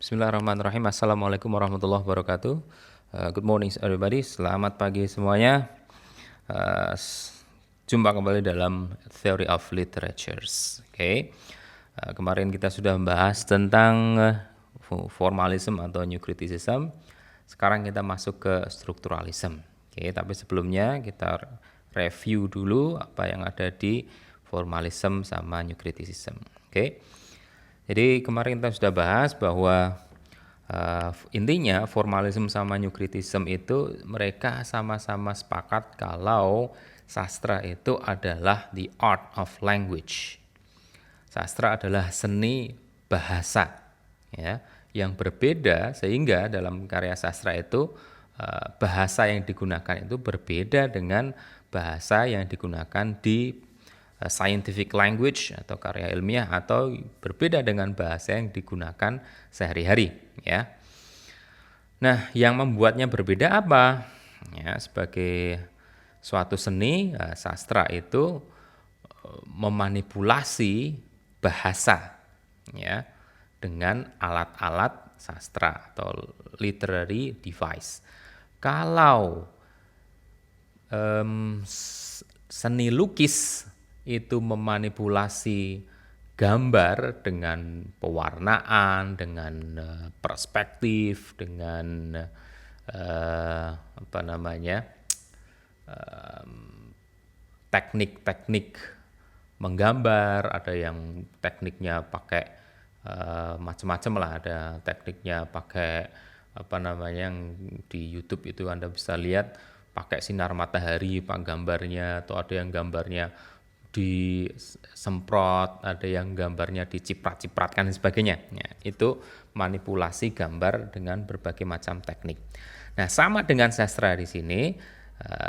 Bismillahirrahmanirrahim. Assalamualaikum warahmatullahi wabarakatuh. Good morning everybody. Selamat pagi semuanya. Jumpa kembali dalam Theory of Literatures. Oke. Kemarin kita sudah membahas tentang formalism atau new criticism. Sekarang kita masuk ke strukturalism. Oke, tapi sebelumnya kita review dulu apa yang ada di formalism sama new criticism. Oke. Jadi kemarin kita sudah bahas bahwa intinya formalism sama new criticism itu mereka sama-sama sepakat kalau sastra itu adalah the art of language. Sastra adalah seni bahasa, ya, yang berbeda sehingga dalam karya sastra itu bahasa yang digunakan itu berbeda dengan bahasa yang digunakan di scientific language atau karya ilmiah atau berbeda dengan bahasa yang digunakan sehari-hari, ya. Nah, yang membuatnya berbeda apa? Ya, sebagai suatu seni, sastra itu memanipulasi bahasa, ya, dengan alat-alat sastra atau literary device. Kalau seni lukis itu memanipulasi gambar dengan pewarnaan, dengan perspektif, dengan teknik-teknik menggambar. Ada yang tekniknya pakai macam-macam lah, ada tekniknya pakai yang di YouTube itu Anda bisa lihat pakai sinar matahari pak gambarnya, atau ada yang gambarnya disemprot, ada yang gambarnya diciprat-cipratkan dan sebagainya. Ya, itu manipulasi gambar dengan berbagai macam teknik. Nah, sama dengan sastra di sini,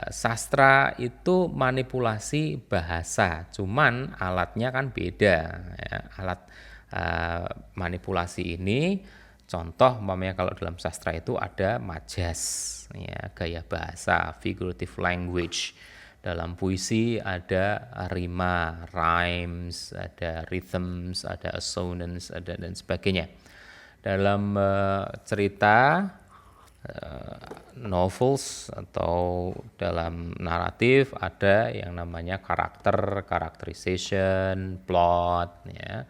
sastra itu manipulasi bahasa, cuman alatnya kan beda. Ya, alat manipulasi ini, contoh umpamanya kalau dalam sastra itu ada majas, ya, gaya bahasa, figurative language. Dalam puisi ada rima, rhymes, ada rhythms, ada assonance, ada dan sebagainya. Dalam cerita, novels atau dalam naratif ada yang namanya karakter, characterization, plot, ya,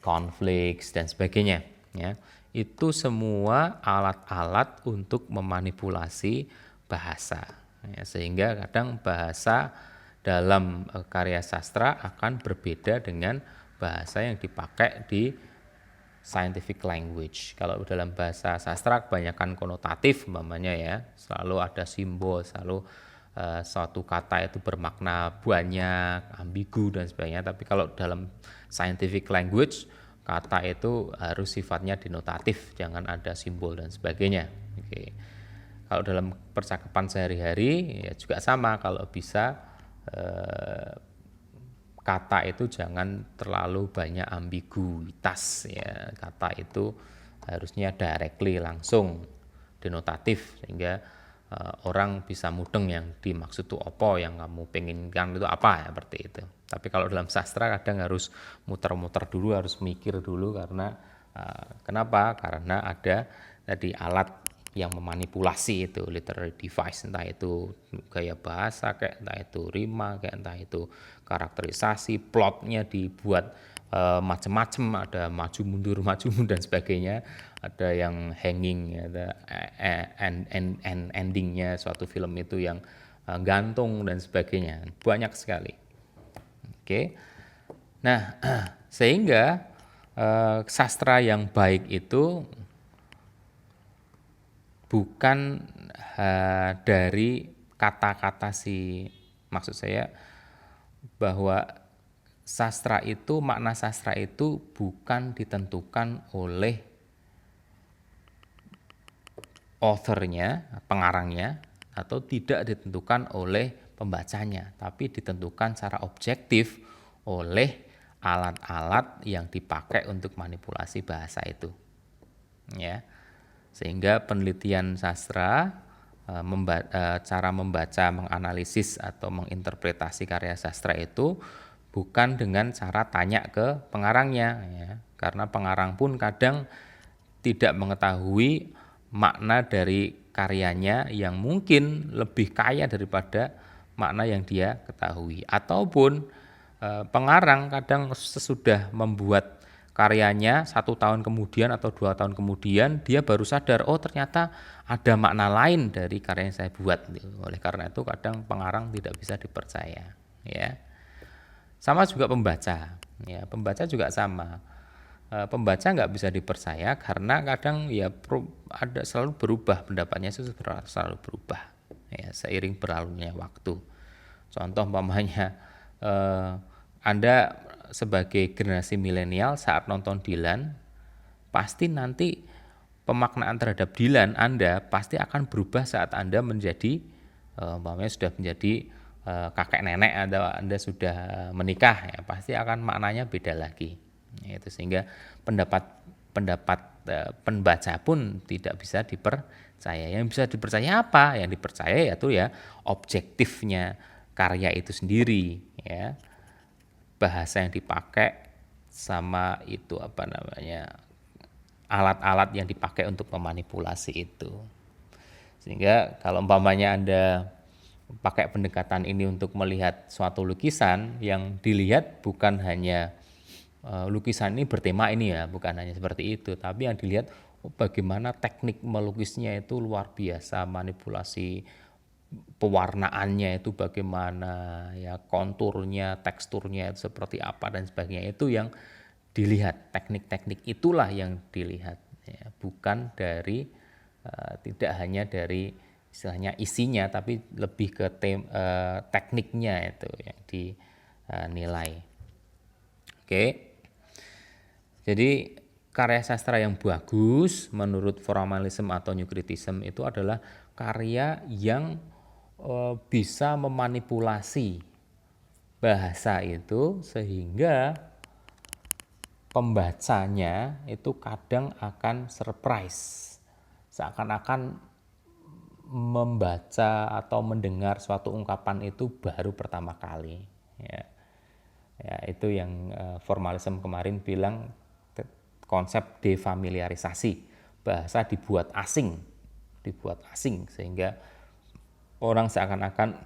conflicts dan sebagainya, ya. Itu semua alat-alat untuk memanipulasi bahasa. Ya, sehingga kadang bahasa dalam karya sastra akan berbeda dengan bahasa yang dipakai di scientific language. Kalau dalam bahasa sastra kebanyakan konotatif umpamanya, ya, selalu ada simbol, selalu suatu kata itu bermakna banyak, ambigu dan sebagainya. Tapi kalau dalam scientific language kata itu harus sifatnya denotatif, jangan ada simbol dan sebagainya. Oke. Kalau dalam percakapan sehari-hari ya juga sama, kalau bisa kata itu jangan terlalu banyak ambiguitas, ya. Kata itu harusnya directly, langsung, denotatif, sehingga orang bisa mudeng yang dimaksud itu apa, yang kamu penginkan itu apa, ya, seperti itu. Tapi kalau dalam sastra kadang harus muter-muter dulu, harus mikir dulu, karena kenapa? Karena ada tadi alat yang memanipulasi itu literary device, entah itu gaya bahasa, kayak entah itu rima, kayak entah itu karakterisasi, plotnya dibuat macam-macam, ada maju mundur dan sebagainya, ada yang hanging, ada endingnya suatu film itu yang gantung dan sebagainya, banyak sekali. Oke. Nah, sehingga sastra yang baik itu bukan dari kata-kata maksud saya bahwa sastra itu, makna sastra itu bukan ditentukan oleh authornya, pengarangnya, atau tidak ditentukan oleh pembacanya, tapi ditentukan secara objektif oleh alat-alat yang dipakai untuk manipulasi bahasa itu, ya. Sehingga penelitian sastra, cara membaca, menganalisis atau menginterpretasi karya sastra itu bukan dengan cara tanya ke pengarangnya, ya. Karena pengarang pun kadang tidak mengetahui makna dari karyanya yang mungkin lebih kaya daripada makna yang dia ketahui. Ataupun pengarang kadang sesudah membuat karyanya 1 tahun kemudian atau 2 tahun kemudian dia baru sadar, oh ternyata ada makna lain dari karya yang saya buat. Oleh karena itu kadang pengarang tidak bisa dipercaya, ya. Sama juga pembaca, ya, pembaca juga sama. Pembaca nggak bisa dipercaya karena kadang ya ada selalu berubah pendapatnya, selalu berubah, ya, seiring berlalunya waktu. Contoh umpamanya Anda sebagai generasi milenial saat nonton Dylan, pasti nanti pemaknaan terhadap Dylan Anda pasti akan berubah saat Anda menjadi umpamanya sudah menjadi kakek nenek atau Anda sudah menikah, ya pasti akan maknanya beda lagi. Itu sehingga pendapat pembaca pun tidak bisa dipercaya. Yang bisa dipercaya apa? Yang dipercaya yaitu ya objektifnya karya itu sendiri, ya, bahasa yang dipakai sama itu apa namanya alat-alat yang dipakai untuk memanipulasi itu. Sehingga kalau umpamanya Anda pakai pendekatan ini untuk melihat suatu lukisan, yang dilihat bukan hanya lukisan ini bertema ini ya, bukan hanya seperti itu, tapi yang dilihat bagaimana teknik melukisnya itu luar biasa, manipulasi pewarnaannya itu bagaimana, ya, konturnya, teksturnya itu seperti apa dan sebagainya, itu yang dilihat, teknik-teknik itulah yang dilihat, ya, bukan dari tidak hanya dari istilahnya isinya, tapi lebih ke tekniknya itu yang dinilai. Oke, jadi karya sastra yang bagus menurut formalism atau new criticism itu adalah karya yang bisa memanipulasi bahasa itu sehingga pembacanya itu kadang akan surprise, seakan-akan membaca atau mendengar suatu ungkapan itu baru pertama kali, ya. Ya, itu yang formalism kemarin bilang konsep defamiliarisasi, bahasa dibuat asing sehingga orang seakan-akan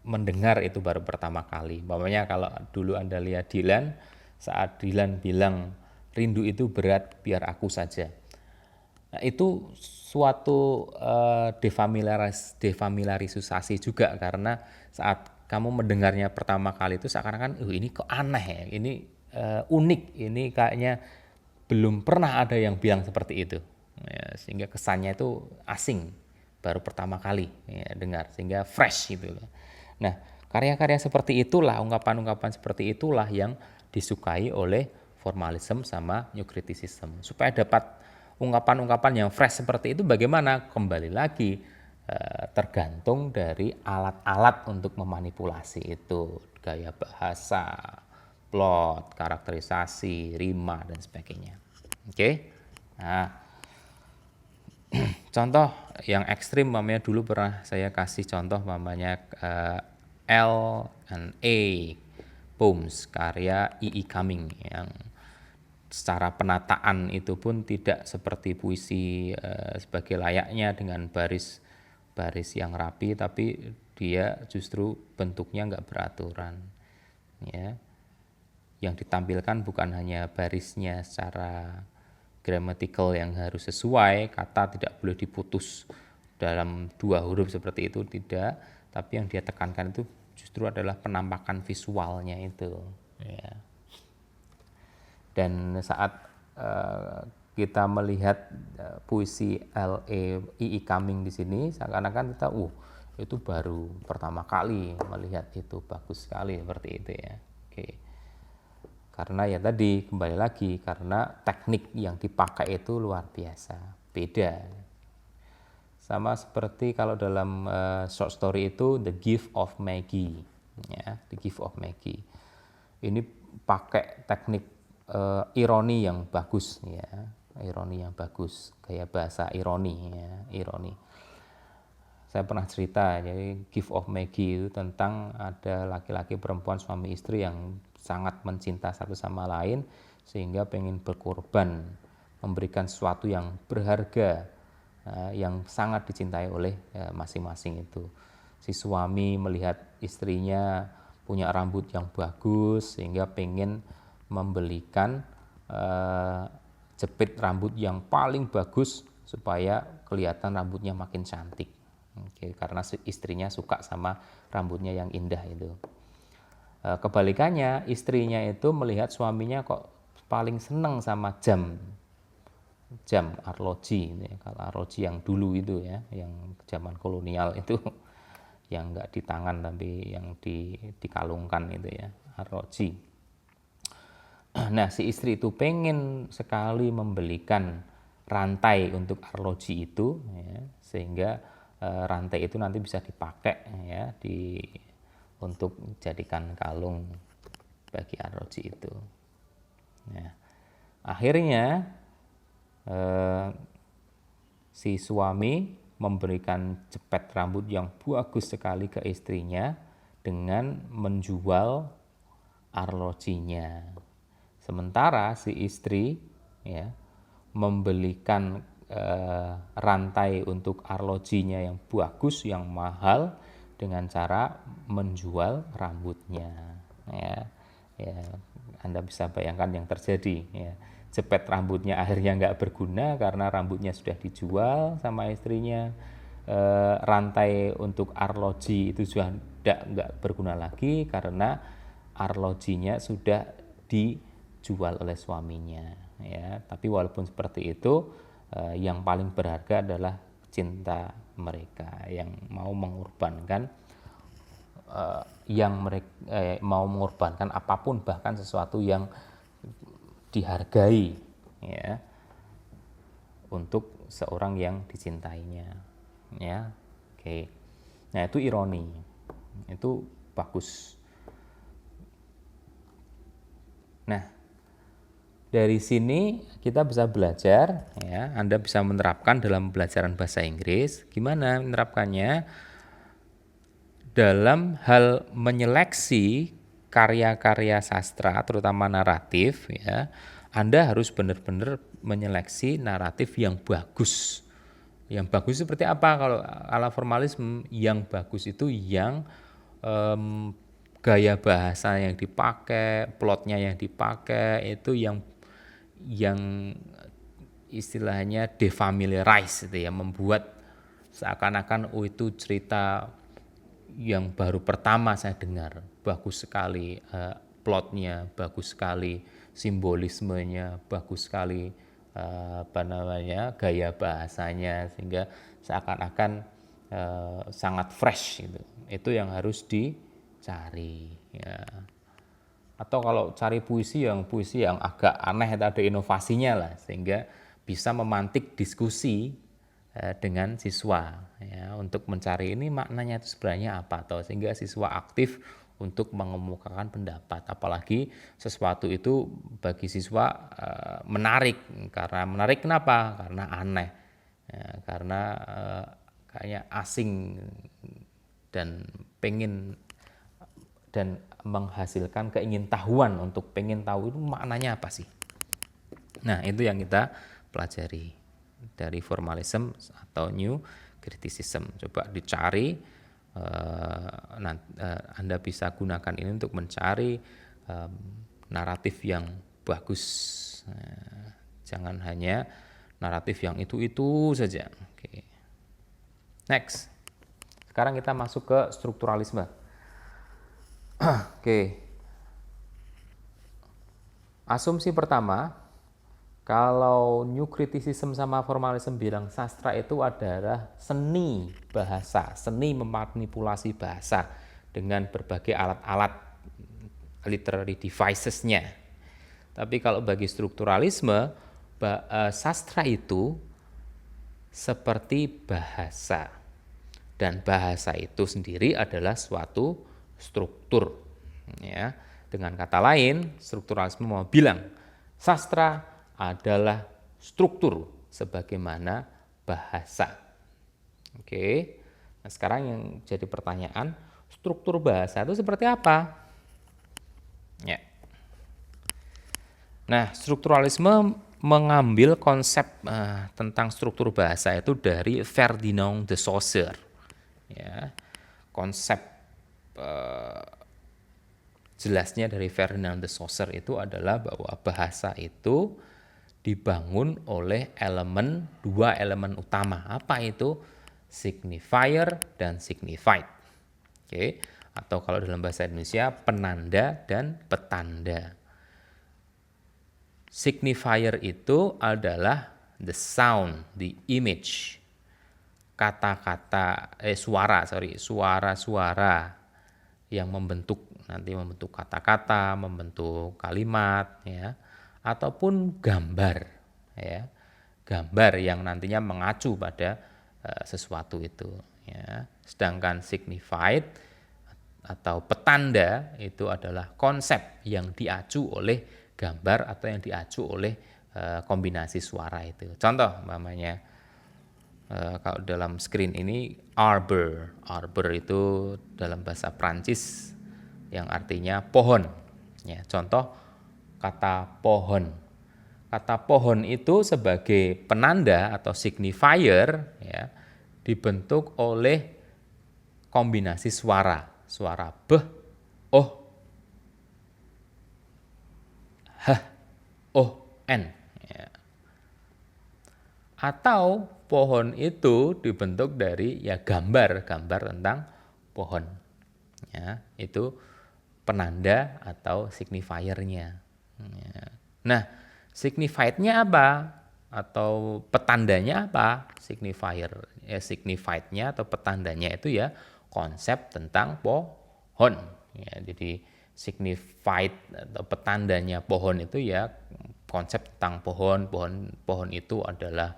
mendengar itu baru pertama kali. Umpamanya kalau dulu Anda lihat Dylan, saat Dylan bilang rindu itu berat biar aku saja. Nah, itu suatu defamiliarisasi juga, karena saat kamu mendengarnya pertama kali itu seakan-akan ini kok aneh ya, ini unik, ini kayaknya belum pernah ada yang bilang seperti itu, ya, sehingga kesannya itu asing, baru pertama kali ya, dengar, sehingga fresh gitu loh. Nah, karya-karya seperti itulah, ungkapan-ungkapan seperti itulah yang disukai oleh formalism sama new criticism. Supaya dapat ungkapan-ungkapan yang fresh seperti itu bagaimana? Kembali lagi tergantung dari alat-alat untuk memanipulasi itu, gaya bahasa, plot, karakterisasi, rima dan sebagainya. Oke. Nah, contoh yang ekstrim mamanya dulu pernah saya kasih contoh mamanya L&A Poems karya E.E. Cumming yang secara penataan itu pun tidak seperti puisi sebagai layaknya dengan baris yang rapi, tapi dia justru bentuknya nggak beraturan, ya. Yang ditampilkan bukan hanya barisnya secara grammatical yang harus sesuai, kata tidak boleh diputus dalam 2 huruf seperti itu, tidak, tapi yang dia tekankan itu justru adalah penampakan visualnya itu, ya. Dan saat kita melihat puisi E.E. Cumming di sini, seakan-akan kita itu baru pertama kali melihat itu, bagus sekali seperti itu, ya. Oke. Karena ya tadi kembali lagi, karena teknik yang dipakai itu luar biasa, beda. Sama seperti kalau dalam short story itu The Gift of Maggie, ya, The Gift of Maggie. Ini pakai teknik ironi yang bagus, ya, ironi yang bagus, gaya bahasa ironi, ya, ironi. Saya pernah cerita, jadi Gift of Maggie itu tentang ada laki-laki perempuan suami istri yang sangat mencinta satu sama lain, sehingga pengen berkorban, memberikan sesuatu yang berharga, yang sangat dicintai oleh masing-masing itu. Si suami melihat istrinya punya rambut yang bagus sehingga pengen membelikan jepit rambut yang paling bagus supaya kelihatan rambutnya makin cantik. Oke, karena istrinya suka sama rambutnya yang indah itu. Kebalikannya, istrinya itu melihat suaminya kok paling seneng sama jam arloji, kalau arloji yang dulu itu ya, yang zaman kolonial itu, yang nggak di tangan tapi yang dikalungkan itu ya, arloji. Nah, si istri itu pengen sekali membelikan rantai untuk arloji itu, ya, sehingga rantai itu nanti bisa dipakai ya untuk jadikan kalung bagi arloji itu. Nah, akhirnya si suami memberikan jepit rambut yang bagus sekali ke istrinya dengan menjual arlojinya. Sementara si istri ya membelikan rantai untuk arlojinya yang bagus, yang mahal dengan cara menjual rambutnya. Ya, Anda bisa bayangkan yang terjadi. Ya. Jepit rambutnya akhirnya nggak berguna karena rambutnya sudah dijual sama istrinya. Rantai untuk arloji itu sudah nggak berguna lagi karena arlojinya sudah dijual oleh suaminya. Ya, tapi walaupun seperti itu, yang paling berharga adalah cinta mereka yang mau mengorbankan mau mengorbankan apapun, bahkan sesuatu yang dihargai ya untuk seorang yang dicintainya ya. Oke. Nah, itu ironi. Itu bagus. Nah, dari sini kita bisa belajar ya, Anda bisa menerapkan dalam pelajaran bahasa Inggris. Gimana menerapkannya? Dalam hal menyeleksi karya-karya sastra, terutama naratif ya, Anda harus benar-benar menyeleksi naratif yang bagus. Yang bagus seperti apa? Kalau ala formalisme, yang bagus itu yang gaya bahasa yang dipakai, plotnya yang dipakai itu yang istilahnya defamiliarize itu ya, membuat seakan-akan itu cerita yang baru pertama saya dengar. Bagus sekali plotnya, bagus sekali simbolismenya, bagus sekali gaya bahasanya, sehingga seakan-akan sangat fresh gitu. Itu yang harus dicari ya. Atau kalau cari puisi yang agak aneh, ada inovasinya lah, sehingga bisa memantik diskusi dengan siswa ya, untuk mencari ini maknanya itu sebenarnya apa, atau sehingga siswa aktif untuk mengemukakan pendapat. Apalagi sesuatu itu bagi siswa menarik. Karena menarik kenapa? Karena aneh ya, karena kayaknya asing dan pengen dan menghasilkan keingintahuan untuk pengen tahu itu maknanya apa sih. Nah, itu yang kita pelajari dari formalism atau new criticism. Coba dicari, Anda bisa gunakan ini untuk mencari naratif yang bagus. Jangan hanya naratif yang itu saja. Oke. Next. Sekarang kita masuk ke strukturalisme. Oke. Asumsi pertama, kalau new criticism sama formalism bilang sastra itu adalah seni bahasa, seni memanipulasi bahasa dengan berbagai alat-alat literary devices-nya. Tapi kalau bagi strukturalisme, sastra itu seperti bahasa. Dan bahasa itu sendiri adalah suatu struktur. Ya. Dengan kata lain, strukturalisme mau bilang sastra adalah struktur sebagaimana bahasa. Oke. Nah, sekarang yang jadi pertanyaan, struktur bahasa itu seperti apa? Ya. Nah, strukturalisme mengambil konsep tentang struktur bahasa itu dari Ferdinand de Saussure. Ya, konsep jelasnya dari Ferdinand de Saussure itu adalah bahwa bahasa itu dibangun oleh dua elemen utama. Apa itu? Signifier dan signified. Oke, atau kalau dalam bahasa Indonesia penanda dan petanda. Signifier itu adalah the sound, the image, kata-kata, suara-suara yang membentuk kata-kata, membentuk kalimat, ya, ataupun gambar, ya, gambar yang nantinya mengacu pada sesuatu itu, ya. Sedangkan signified atau petanda itu adalah konsep yang diacu oleh gambar atau yang diacu oleh kombinasi suara itu. Contoh umpamanya kalau dalam screen ini arbor itu dalam bahasa Prancis yang artinya pohon. Ya, contoh kata pohon. Kata pohon itu sebagai penanda atau signifier, ya, dibentuk oleh kombinasi suara beh, oh, hah, oh, n. Ya. Atau pohon itu dibentuk dari ya gambar tentang pohon. Ya, itu penanda atau signifiernya. Ya. Nah, signifiednya apa? Atau petandanya apa? Signifiednya atau petandanya itu ya konsep tentang pohon. Ya, jadi signified atau petandanya pohon itu ya konsep tentang pohon itu adalah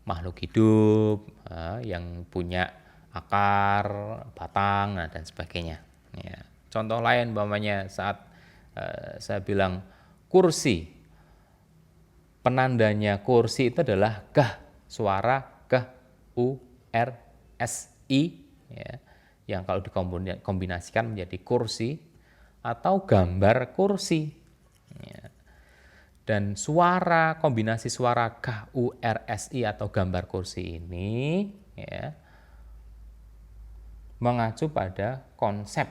makhluk hidup yang punya akar, batang, dan sebagainya. Ya. Contoh lain umpamanya saat saya bilang kursi, penandanya kursi itu adalah kah, suara kah, u r s i, ya, yang kalau dikombinasikan menjadi kursi atau gambar kursi. Ya. Dan kombinasi suara KURSI atau gambar kursi ini, ya, mengacu pada konsep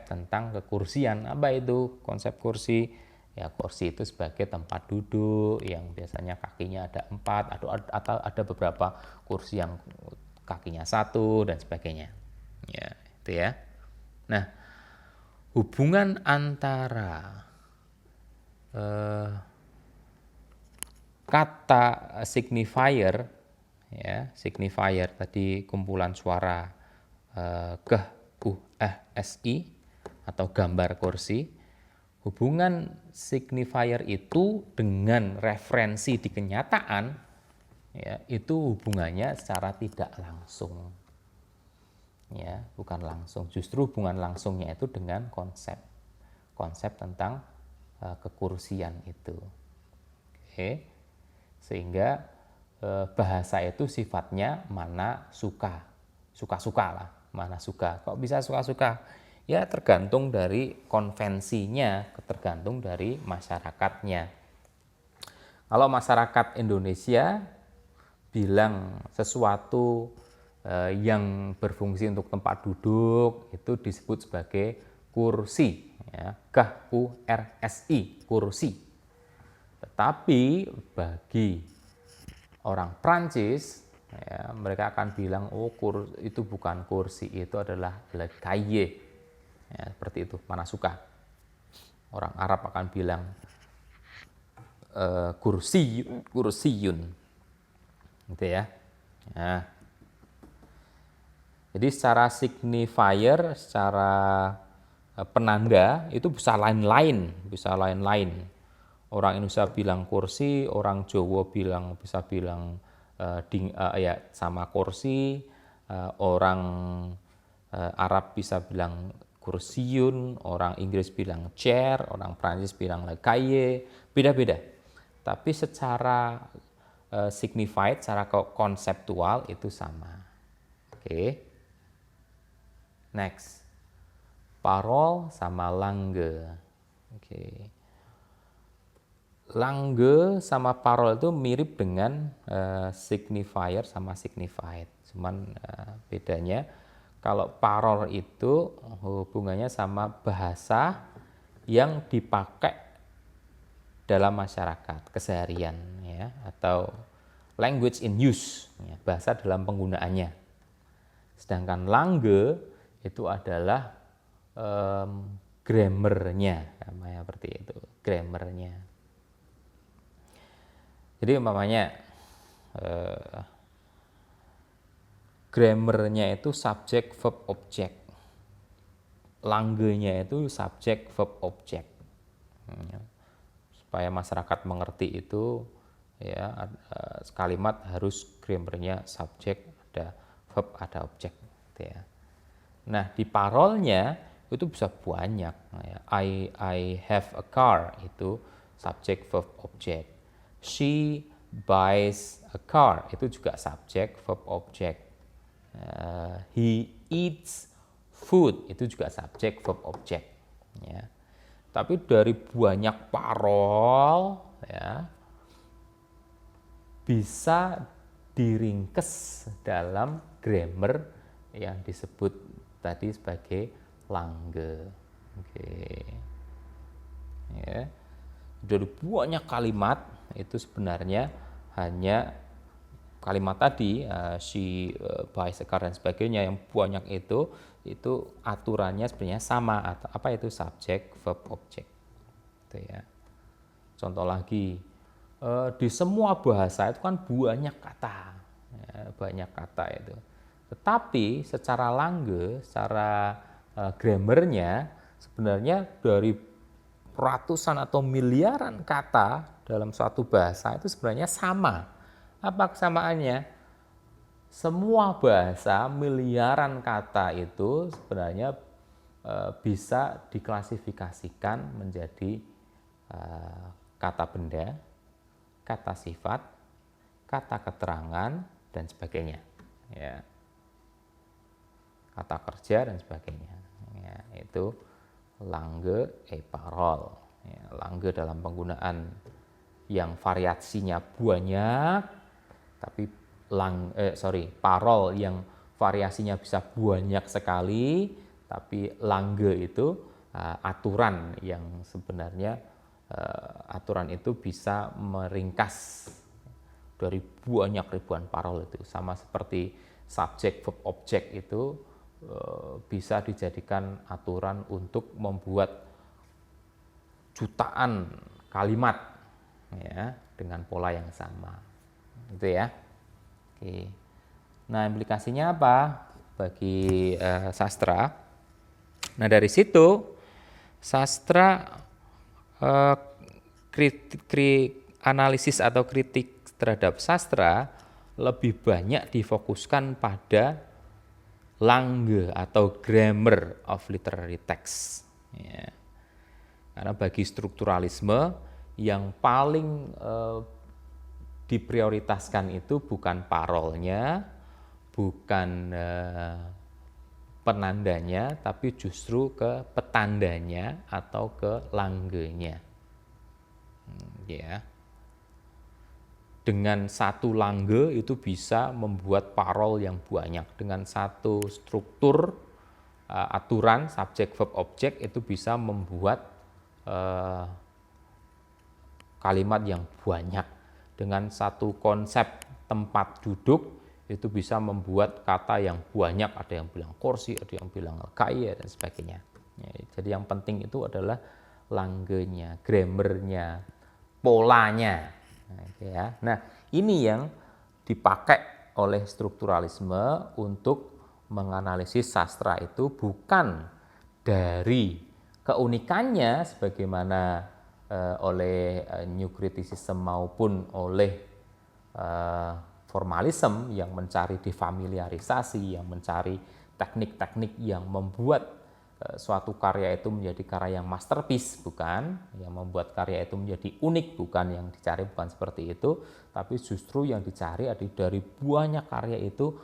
tentang kekursian. Apa itu konsep kursi? Ya, kursi itu sebagai tempat duduk yang biasanya kakinya ada 4 atau ada beberapa kursi yang kakinya 1 dan sebagainya. Ya, itu ya. Nah, hubungan antara kata signifier, ya, signifier tadi kumpulan suara keh, si atau gambar kursi. Hubungan signifier itu dengan referensi di kenyataan, ya, itu hubungannya secara tidak langsung. Ya, bukan langsung. Justru hubungan langsungnya itu dengan konsep tentang kekursian itu. Oke. Sehingga bahasa itu sifatnya mana suka-suka lah, mana suka. Kok bisa suka-suka? Ya tergantung dari konvensinya, tergantung dari masyarakatnya. Kalau masyarakat Indonesia bilang sesuatu yang berfungsi untuk tempat duduk itu disebut sebagai kursi, ya, KURSI, kursi. Tetapi bagi orang Prancis, ya, mereka akan bilang, oh itu bukan kursi, itu adalah le cahier, ya, seperti itu, mana suka. Orang Arab akan bilang kursiyun, gitu ya. Nah, jadi secara signifier, secara penanda itu bisa lain-lain. Orang Indonesia bilang kursi, orang Jawa bisa bilang ya sama kursi, orang Arab bisa bilang kursiyun, orang Inggris bilang chair, orang Prancis bilang le cahier, beda-beda. Tapi secara signified, secara konseptual itu sama. Oke. Next. Parole sama langue. Oke. Lange sama parol itu mirip dengan signifier sama signified. Cuman bedanya kalau parol itu hubungannya sama bahasa yang dipakai dalam masyarakat keseharian ya, atau language in use ya, bahasa dalam penggunaannya. Sedangkan lange itu adalah grammarnya, namanya seperti itu, grammarnya. Jadi umpamanya grammarnya itu subject verb object, langgenya itu subject verb object. Supaya masyarakat mengerti itu ya, kalimat harus grammarnya subject, ada verb, ada objek gitu ya. Nah, di parolnya itu bisa banyak ya. I have a car itu subject verb object. She buys a car itu juga subject verb object. He eats food itu juga subject verb object ya. Tapi dari banyak parol ya, bisa diringkes dalam grammar yang disebut tadi sebagai lange. Oke. Ya. Dari banyak kalimat itu sebenarnya hanya kalimat tadi she buys a car dan sebagainya yang banyak itu aturannya sebenarnya sama, atau apa itu subject verb object gitu ya. Contoh lagi, di semua bahasa itu kan banyak kata ya, banyak kata itu, tetapi secara lange, secara grammarnya sebenarnya dari ratusan atau miliaran kata dalam suatu bahasa itu sebenarnya sama. Apa kesamaannya? Semua bahasa miliaran kata itu sebenarnya bisa diklasifikasikan menjadi kata benda, kata sifat, kata keterangan, dan sebagainya. Ya. Kata kerja dan sebagainya. Ya, itu lange parol. Ya, lange dalam penggunaan yang variasinya banyak, tapi parol yang variasinya bisa banyak sekali, tapi lange itu aturan yang sebenarnya aturan itu bisa meringkas dari banyak ribuan parol itu, sama seperti subject verb object itu bisa dijadikan aturan untuk membuat jutaan kalimat ya dengan pola yang sama. Gitu ya. Oke. Nah, implikasinya apa bagi sastra? Nah, dari situ sastra analisis atau kritik terhadap sastra lebih banyak difokuskan pada lange atau grammar of literary text. Ya. Karena bagi strukturalisme yang paling diprioritaskan itu bukan parolnya, bukan penandanya, tapi justru ke petandanya atau ke langgenya. Ya. Dengan satu lange itu bisa membuat parol yang banyak. Dengan satu struktur aturan subject verb object itu bisa membuat kalimat yang banyak. Dengan satu konsep tempat duduk itu bisa membuat kata yang banyak, ada yang bilang kursi, ada yang bilang kaya dan sebagainya. Ya, jadi yang penting itu adalah langgenya, grammarnya, polanya. Nah, ini yang dipakai oleh strukturalisme untuk menganalisis sastra itu bukan dari keunikannya sebagaimana oleh New Criticism maupun oleh formalism yang mencari defamiliarisasi, yang mencari teknik-teknik yang membuat suatu karya itu menjadi karya yang masterpiece, bukan, yang membuat karya itu menjadi unik, bukan, yang dicari bukan seperti itu, tapi justru yang dicari adalah dari banyak karya itu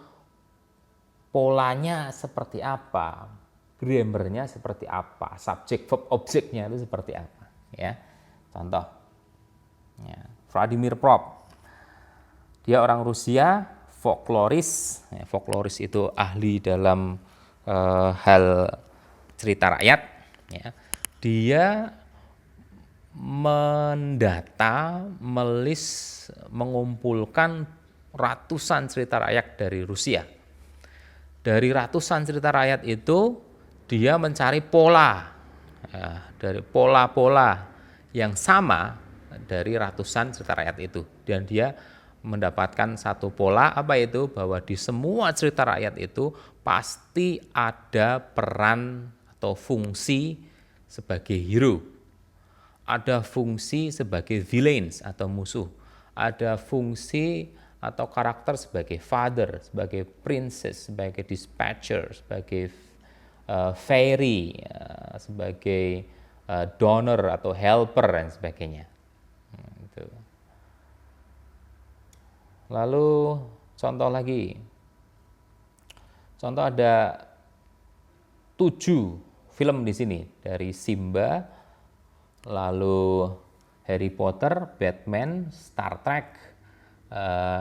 polanya seperti apa, grammarnya seperti apa, subject verb objectnya itu seperti apa. ya. Contoh, ya, Vladimir Prop, dia orang Rusia, folkloris. Ya, folkloris itu ahli dalam hal cerita rakyat. Ya. Dia mendata, mengumpulkan ratusan cerita rakyat dari Rusia. Dari ratusan cerita rakyat itu, dia mencari pola, ya, dari pola-pola yang sama dari ratusan cerita rakyat itu. Dan dia mendapatkan satu pola, apa itu? Bahwa di semua cerita rakyat itu pasti ada peran atau fungsi sebagai hero. Ada fungsi sebagai villains atau musuh. Ada fungsi atau karakter sebagai father, sebagai princess, sebagai dispatcher, sebagai fairy, sebagai donor atau helper dan sebagainya. Gitu. Lalu contoh lagi, contoh ada 7 film di sini, dari Simba, lalu Harry Potter, Batman, Star Trek,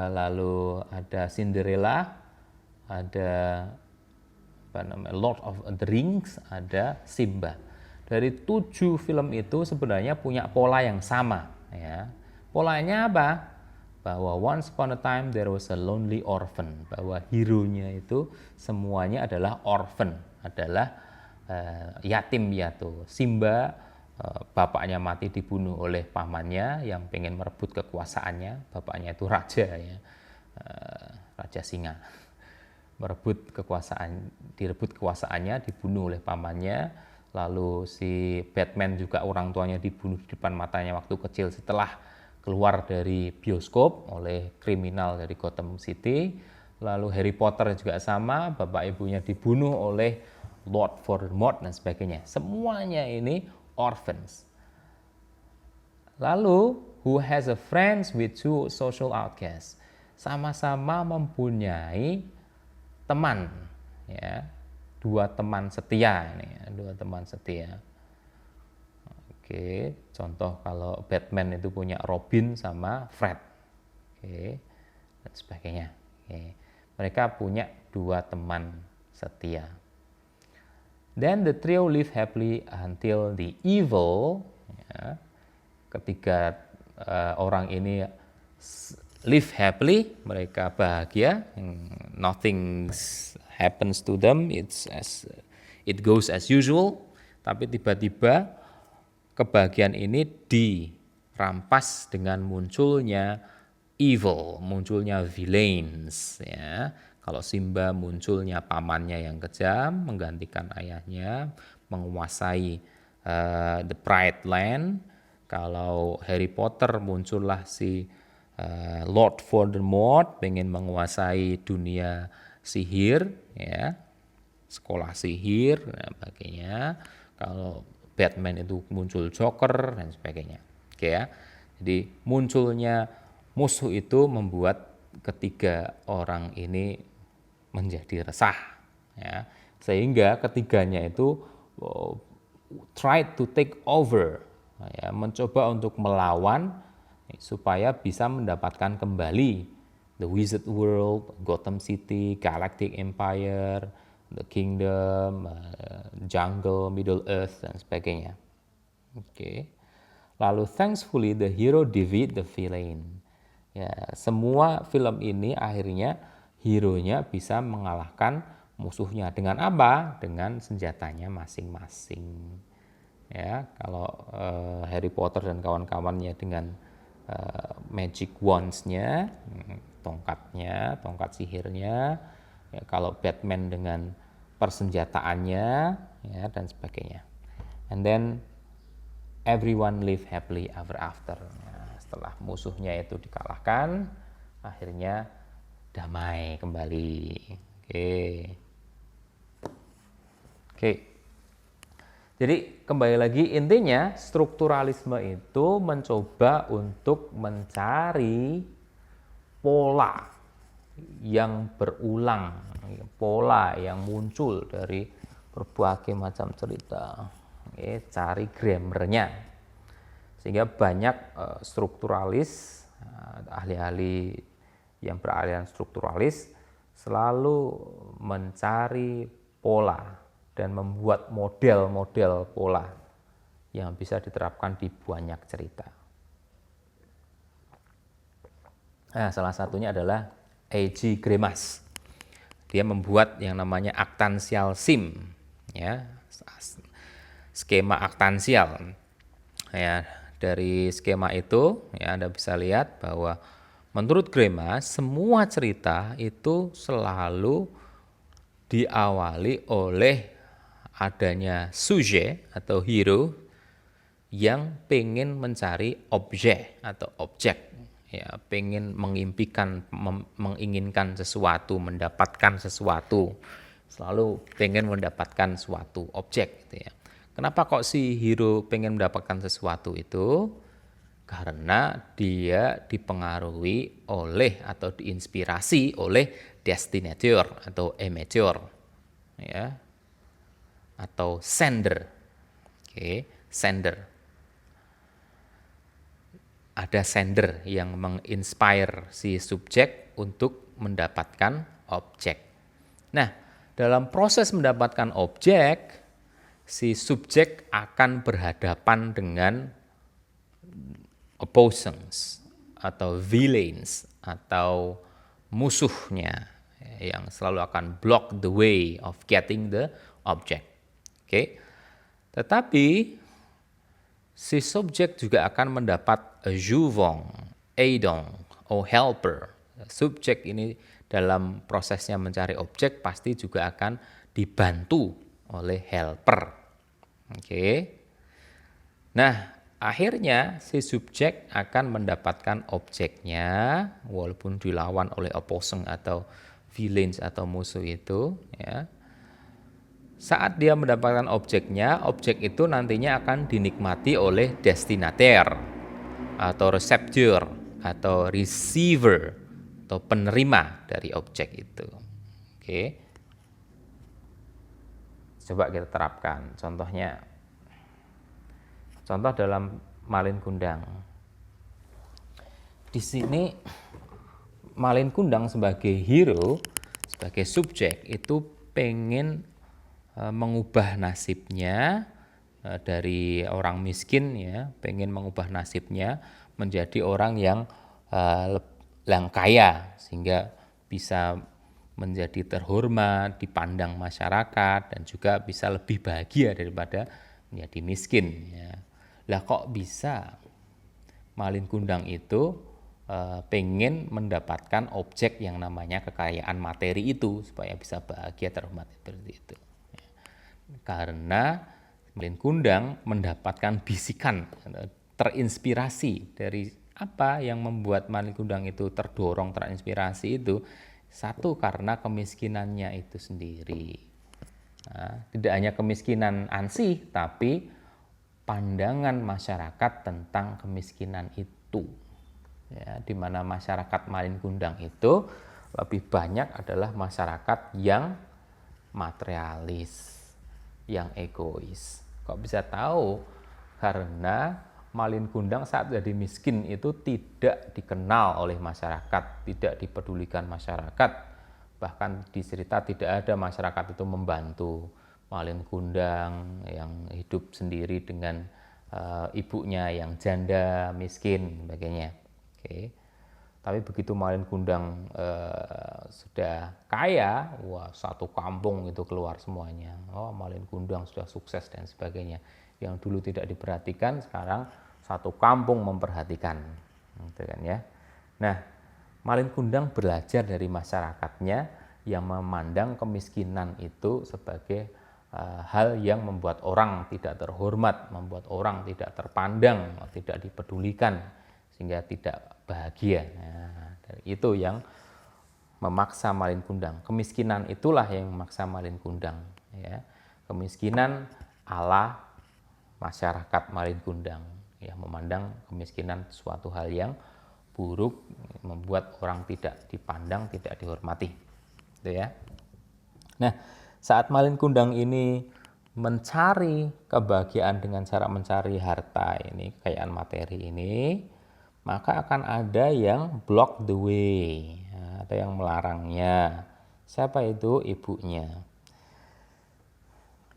lalu ada Cinderella, ada apa namanya, Lord of the Rings, ada Simba. Dari 7 film itu sebenarnya punya pola yang sama, ya. Polanya apa? Bahwa once upon a time there was a lonely orphan, bahwa hero-nya itu semuanya adalah orphan, adalah yatim piatu. Simba, bapaknya mati dibunuh oleh pamannya yang pengen merebut kekuasaannya. Bapaknya itu raja, ya, raja singa, direbut kekuasaannya, dibunuh oleh pamannya. Lalu si Batman juga orang tuanya dibunuh di depan matanya waktu kecil setelah keluar dari bioskop oleh kriminal dari Gotham City. Lalu Harry Potter juga sama, bapak ibunya dibunuh oleh Lord Voldemort dan sebagainya. Semuanya ini orphans. Lalu, who has a friends with 2 social outcasts, sama-sama mempunyai teman, ya, 2 teman setia ini, ya, 2 teman setia. Oke, contoh kalau Batman itu punya Robin sama Fred, oke, dan sebagainya. Oke. Mereka punya 2 teman setia. Then the trio live happily until the evil, ya, ketiga orang ini live happily, mereka bahagia, nothing happens to them, it goes as usual. Tapi tiba-tiba kebahagiaan ini dirampas dengan munculnya evil, munculnya villains, ya. Kalau Simba munculnya pamannya yang kejam, menggantikan ayahnya, menguasai the Pride Land. Kalau Harry Potter muncullah si Lord Voldemort, pengen menguasai dunia sihir, ya, sekolah sihir dan sebagainya. Kalau Batman itu muncul Joker dan sebagainya. Oke, ya. Jadi munculnya musuh itu membuat ketiga orang ini menjadi resah, ya, sehingga ketiganya itu try to take over, ya, mencoba untuk melawan supaya bisa mendapatkan kembali the Wizard World, Gotham City, Galactic Empire, the Kingdom, Jungle, Middle Earth dan sebagainya. Oke. Lalu thankfully the hero defeat the villain. Ya, semua film ini akhirnya hero-nya bisa mengalahkan musuhnya dengan apa? Dengan senjatanya masing-masing. Ya, kalau Harry Potter dan kawan-kawannya dengan magic wands-nya, tongkatnya, tongkat sihirnya. Ya, kalau Batman dengan persenjataannya, ya, dan sebagainya. And then everyone live happily ever after. Nah, setelah musuhnya itu dikalahkan, akhirnya damai kembali. Oke. Jadi kembali lagi, intinya strukturalisme itu mencoba untuk mencari pola yang berulang, pola yang muncul dari berbagai macam cerita. Oke, cari grammarnya. Sehingga banyak strukturalis, ahli-ahli yang beraliran strukturalis selalu mencari pola dan membuat model-model pola yang bisa diterapkan di banyak cerita. Nah, salah satunya adalah A.G. Greimas. Dia membuat yang namanya aktansial sim, ya, skema aktansial. Ya, dari skema itu, ya, Anda bisa lihat bahwa menurut Greimas semua cerita itu selalu diawali oleh adanya sujet atau hero yang pengen mencari objek atau objek, ya, pengen mengimpikan, menginginkan sesuatu, mendapatkan sesuatu, selalu pengen mendapatkan suatu objek, gitu ya. Kenapa kok si hero pengen mendapatkan sesuatu itu? Karena dia dipengaruhi oleh atau diinspirasi oleh destinator atau amateur, ya, atau sender. Oke, sender. Ada sender yang menginspire si subjek untuk mendapatkan objek. Nah, dalam proses mendapatkan objek, si subjek akan berhadapan dengan opposings atau villains atau musuhnya yang selalu akan block the way of getting the object. Oke. Tetapi si subjek juga akan mendapat a juvong, aidong, or helper. Subjek ini dalam prosesnya mencari objek pasti juga akan dibantu oleh helper. Oke. Nah, akhirnya si subjek akan mendapatkan objeknya walaupun dilawan oleh opposing atau villains atau musuh itu, ya. Saat dia mendapatkan objeknya, objek itu nantinya akan dinikmati oleh destinator atau receptor atau receiver atau penerima dari objek itu. Oke. Coba kita terapkan. Contoh dalam Malin Kundang. Di sini Malin Kundang sebagai hero, sebagai subjek itu pengen mengubah nasibnya dari orang miskin, ya, pengen mengubah nasibnya menjadi orang yang kaya sehingga bisa menjadi terhormat, dipandang masyarakat dan juga bisa lebih bahagia daripada menjadi miskin, ya. Lah kok bisa Malin Kundang itu pengen mendapatkan objek yang namanya kekayaan materi itu supaya bisa bahagia terhormat seperti itu. Karena Malin Kundang mendapatkan bisikan, terinspirasi dari apa yang membuat Malin Kundang itu terdorong, terinspirasi itu, satu karena kemiskinannya itu sendiri. Nah, tidak hanya kemiskinan ansih, tapi pandangan masyarakat tentang kemiskinan itu, ya, di mana masyarakat Malin Kundang itu lebih banyak adalah masyarakat yang materialis, yang egois. Kok bisa tahu? Karena Malin Kundang saat jadi miskin itu tidak dikenal oleh masyarakat, tidak dipedulikan masyarakat. Bahkan di cerita tidak ada masyarakat itu membantu Malin Kundang yang hidup sendiri dengan ibunya yang janda, miskin, sebagainya. Oke. Tapi begitu Malin Kundang sudah kaya, wah, satu kampung itu keluar semuanya. Oh, Malin Kundang sudah sukses dan sebagainya. Yang dulu tidak diperhatikan, sekarang satu kampung memperhatikan, gitu kan, ya. Nah, Malin Kundang belajar dari masyarakatnya yang memandang kemiskinan itu sebagai hal yang membuat orang tidak terhormat, membuat orang tidak terpandang, tidak dipedulikan, sehingga tidak bahagia. Nah, itu yang memaksa Malin Kundang. Kemiskinan itulah yang memaksa Malin Kundang, ya. Kemiskinan ala masyarakat Malin Kundang, ya, memandang kemiskinan suatu hal yang buruk, membuat orang tidak dipandang, tidak dihormati, gitu ya. Nah, saat Malin Kundang ini mencari kebahagiaan dengan cara mencari harta ini, kekayaan materi ini, maka akan ada yang block the way, ada yang melarangnya. Siapa itu? Ibunya.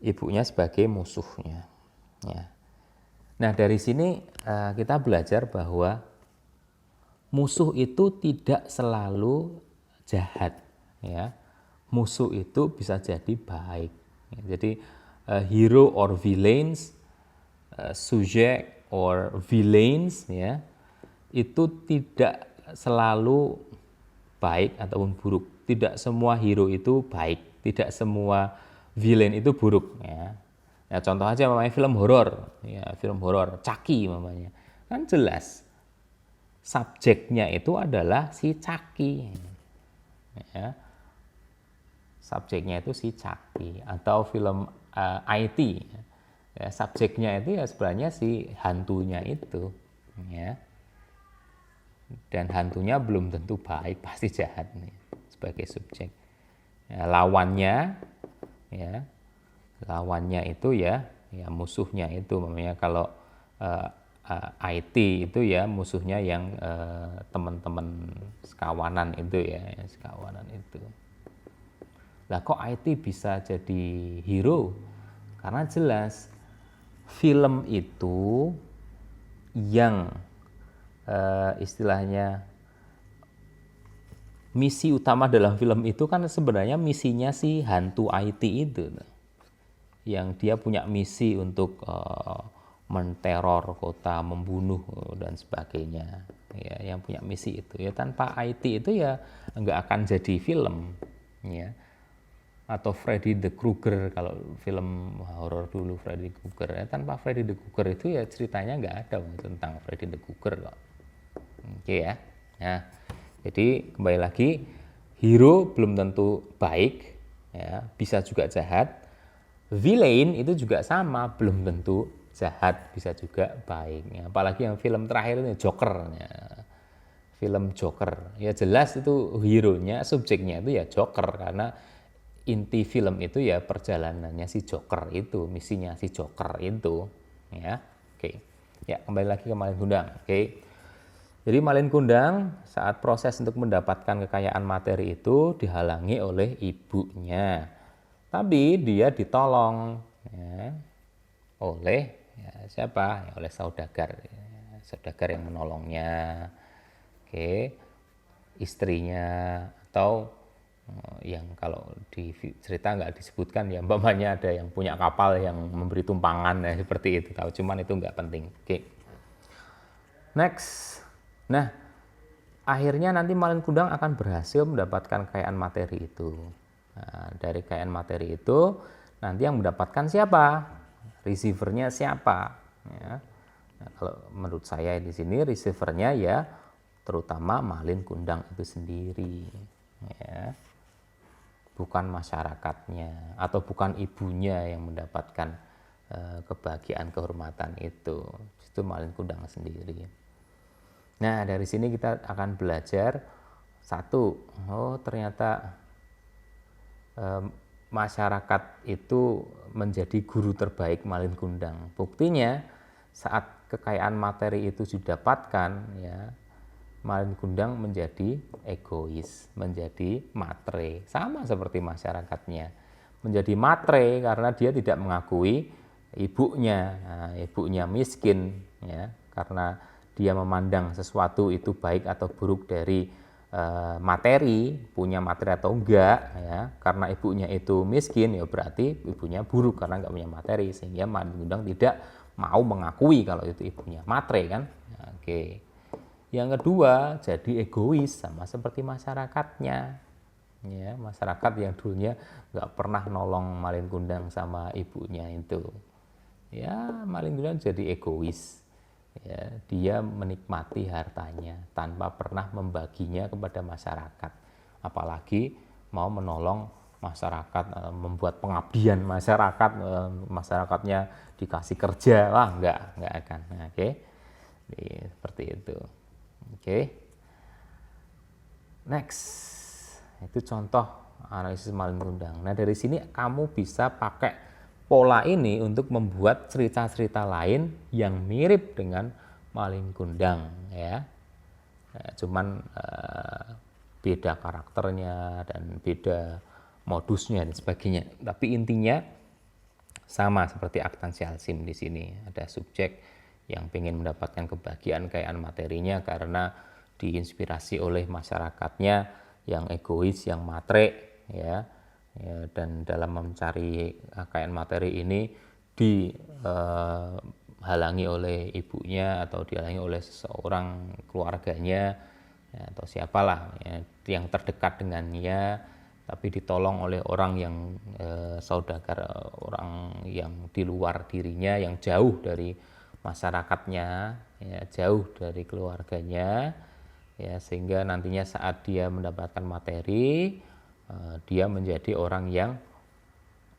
Ibunya sebagai musuhnya. Ya. Nah, dari sini kita belajar bahwa musuh itu tidak selalu jahat, ya. Musuh itu bisa jadi baik. Ya, jadi hero or villains, subject or villains, ya, itu tidak selalu baik ataupun buruk. Tidak semua hero itu baik, tidak semua villain itu buruk, ya. Ya, contoh aja namanya film horor, ya, film horor Chucky namanya. Kan jelas subjeknya itu adalah si Chucky. Ya. Subjeknya itu si Chucky, atau film IT. Ya, subjeknya itu ya sebenarnya si hantunya itu, ya. Dan hantunya belum tentu baik, pasti jahat nih sebagai subjek. Ya, lawannya itu ya musuhnya itu, namanya kalau IT itu ya musuhnya yang teman-teman sekawanan itu, ya sekawanan itu. Lah kok IT bisa jadi hero? Karena jelas film itu yang istilahnya misi utama dalam film itu kan sebenarnya misinya si hantu IT itu, yang dia punya misi untuk menteror kota, membunuh dan sebagainya, ya, yang punya misi itu. Ya, tanpa IT itu ya nggak akan jadi film, ya. Atau Freddy the Krueger, kalau film horor dulu Freddy Krueger, ya, tanpa Freddy the Krueger itu ya ceritanya nggak ada tentang Freddy the Krueger kok. Oke ya. Nah, jadi kembali lagi, hero belum tentu baik, ya, bisa juga jahat. Villain itu juga sama, belum tentu jahat, bisa juga baik. Ya, apalagi yang film terakhir ini Joker, ya. Film Joker, ya jelas itu hero-nya, subjeknya itu ya Joker, karena inti film itu ya perjalanannya si Joker itu, misinya si Joker itu, ya. Oke. Ya, kembali lagi ke Malin Kundang. Oke. Jadi Malin Kundang saat proses untuk mendapatkan kekayaan materi itu dihalangi oleh ibunya. Tapi dia ditolong, ya, oleh siapa? Ya, oleh saudagar, ya, saudagar yang menolongnya. Oke. Istrinya, atau yang kalau di cerita nggak disebutkan, ya umpamanya ada yang punya kapal yang memberi tumpangan, ya seperti itu, tahu, cuman itu nggak penting. Oke. Next. Nah, akhirnya nanti Malin Kundang akan berhasil mendapatkan kekayaan materi itu. Nah, dari kekayaan materi itu nanti yang mendapatkan siapa? Receivernya siapa? Ya. Nah, kalau menurut saya di sini receivernya ya terutama Malin Kundang itu sendiri, ya. Bukan masyarakatnya atau bukan ibunya yang mendapatkan kebahagiaan, kehormatan itu Malin Kundang sendiri. Nah, dari sini kita akan belajar satu, ternyata masyarakat itu menjadi guru terbaik Malin Kundang. Buktinya saat kekayaan materi itu didapatkan, ya, Malin Kundang menjadi egois, menjadi matre, sama seperti masyarakatnya. Menjadi matre karena dia tidak mengakui ibunya, nah, ibunya miskin, ya, karena dia memandang sesuatu itu baik atau buruk dari materi, punya materi atau enggak, ya. Karena ibunya itu miskin, ya berarti ibunya buruk karena enggak punya materi, sehingga Malin Kundang tidak mau mengakui kalau itu ibunya matre, kan. Nah, oke. Yang kedua, jadi egois, sama seperti masyarakatnya, ya, masyarakat yang dulunya nggak pernah nolong Malin Kundang sama ibunya itu, ya Malin Kundang jadi egois, ya, dia menikmati hartanya tanpa pernah membaginya kepada masyarakat, apalagi mau menolong masyarakat, membuat pengabdian masyarakat, masyarakatnya dikasih kerja, wah nggak akan. Nah, oke. Jadi, seperti itu. Oke. Next. Itu contoh analisis Malin Kundang. Nah, dari sini kamu bisa pakai pola ini untuk membuat cerita-cerita lain yang mirip dengan Malin Kundang ya. Cuman beda karakternya dan beda modusnya dan sebagainya. Tapi intinya sama seperti Aktansi Alsim di sini. Ada subjek yang ingin mendapatkan kebahagiaan kekayaan materinya karena diinspirasi oleh masyarakatnya yang egois, yang matre ya. Dan dalam mencari kekayaan materi ini dihalangi oleh ibunya atau dihalangi oleh seseorang keluarganya ya, atau siapalah ya, yang terdekat dengannya, tapi ditolong oleh orang yang saudagar, orang yang di luar dirinya, yang jauh dari masyarakatnya ya, jauh dari keluarganya ya, sehingga nantinya saat dia mendapatkan materi dia menjadi orang yang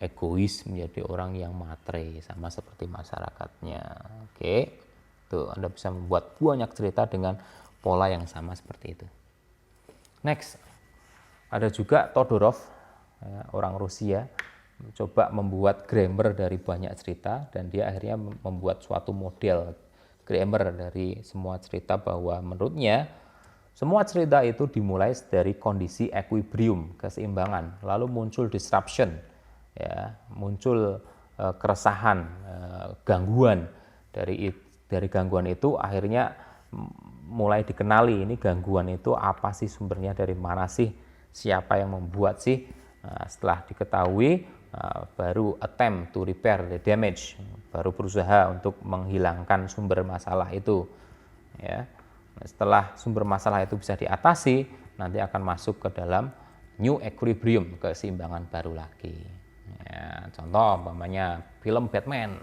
egois, menjadi orang yang matre, sama seperti masyarakatnya. Oke, tuh Anda bisa membuat banyak cerita dengan pola yang sama seperti itu. Next, ada juga Todorov, ya, orang Rusia, coba membuat grammar dari banyak cerita dan dia akhirnya membuat suatu model grammar dari semua cerita, bahwa menurutnya semua cerita itu dimulai dari kondisi equilibrium, keseimbangan, lalu muncul disruption, ya, muncul keresahan, gangguan. Dari gangguan itu akhirnya mulai dikenali ini gangguan itu apa sih sumbernya, dari mana sih, siapa yang membuat sih. Nah, setelah diketahui baru attempt to repair the damage, baru berusaha untuk menghilangkan sumber masalah itu ya. Setelah sumber masalah itu bisa diatasi, nanti akan masuk ke dalam new equilibrium, keseimbangan baru lagi ya. Contoh umpamanya film Batman.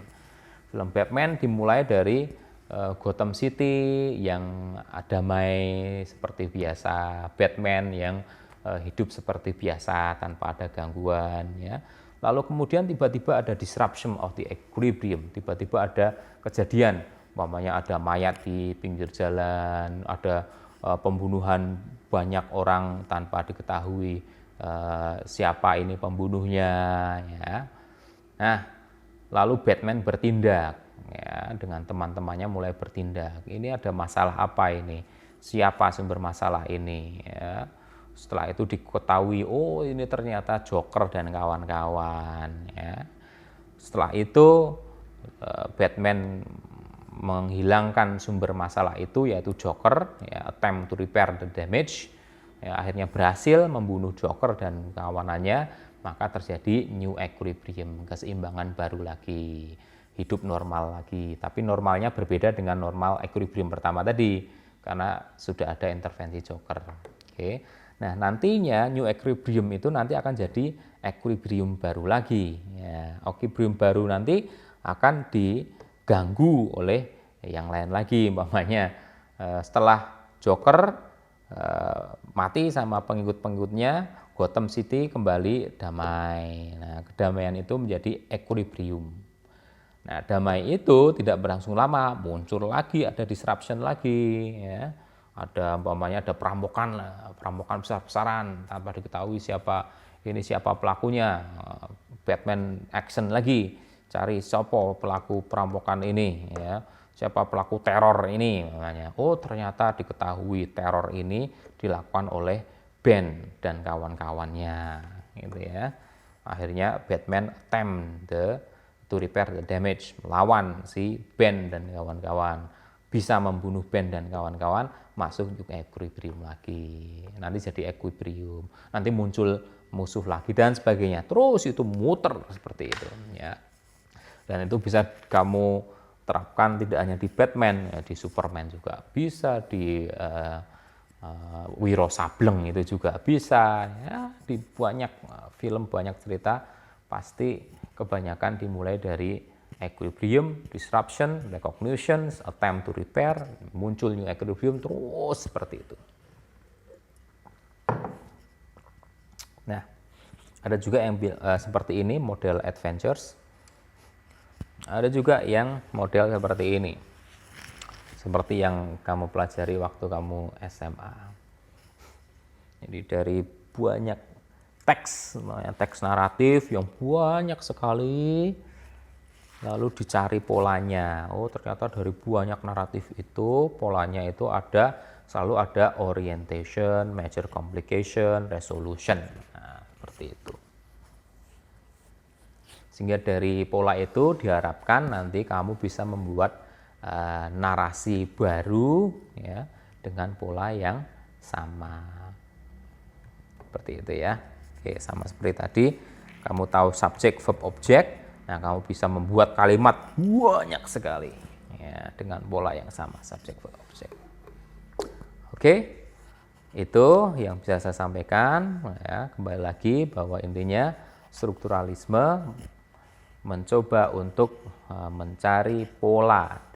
Film Batman dimulai dari Gotham City yang damai seperti biasa, Batman yang hidup seperti biasa tanpa ada gangguan ya. Lalu kemudian tiba-tiba ada disruption of the equilibrium, tiba-tiba ada kejadian, umpamanya ada mayat di pinggir jalan, ada pembunuhan banyak orang tanpa diketahui siapa ini pembunuhnya ya. Nah, lalu Batman bertindak ya, dengan teman-temannya mulai bertindak. Ini ada masalah apa ini? Siapa sumber masalah ini ya. Setelah itu diketahui, oh ini ternyata Joker dan kawan-kawan ya. Setelah itu Batman menghilangkan sumber masalah itu, yaitu Joker ya, attempt to repair the damage ya, akhirnya berhasil membunuh Joker dan kawanannya, maka terjadi new equilibrium, keseimbangan baru lagi, hidup normal lagi. Tapi normalnya berbeda dengan normal equilibrium pertama tadi karena sudah ada intervensi Joker. Oke. Nah, nantinya new equilibrium itu nanti akan jadi equilibrium baru lagi ya. Equilibrium baru nanti akan diganggu oleh yang lain lagi, umpamanya setelah Joker mati sama pengikut-pengikutnya, Gotham City kembali damai. Nah, kedamaian itu menjadi equilibrium. Nah, damai itu tidak berlangsung lama, muncul lagi, ada disruption lagi ya. Ada umpamanya ada perampokan besar-besaran tanpa diketahui siapa pelakunya. Batman action lagi, cari siapa pelaku perampokan ini ya, siapa pelaku teror ini namanya. Oh, ternyata diketahui teror ini dilakukan oleh Ben dan kawan-kawannya gitu ya. Akhirnya Batman attempt to repair the damage, melawan si Ben dan kawan-kawan, bisa membunuh Ben dan kawan-kawan, masuk ke equilibrium lagi. Nanti jadi equilibrium, nanti muncul musuh lagi dan sebagainya. Terus itu muter seperti itu ya. Dan itu bisa kamu terapkan tidak hanya di Batman, ya, di Superman juga bisa, di Wiro Sableng itu juga bisa ya, di banyak film, banyak cerita pasti kebanyakan dimulai dari equilibrium, disruption, recognition, attempt to repair, muncul new equilibrium, terus seperti itu. Nah, ada juga yang seperti ini, model adventures. Ada juga yang model seperti ini, seperti yang kamu pelajari waktu kamu SMA. Jadi dari banyak teks naratif yang banyak sekali, lalu dicari polanya. Oh, ternyata dari banyak naratif itu, polanya itu selalu ada orientation, major complication, resolution. Nah, seperti itu. Sehingga dari pola itu diharapkan nanti kamu bisa membuat narasi baru ya dengan pola yang sama. Seperti itu ya. Oke, sama seperti tadi, kamu tahu subjek, verb, objek. Nah, kamu bisa membuat kalimat banyak sekali ya dengan pola yang sama, subjek, verb, objek. Oke, itu yang bisa saya sampaikan ya. Kembali lagi bahwa intinya strukturalisme mencoba untuk mencari pola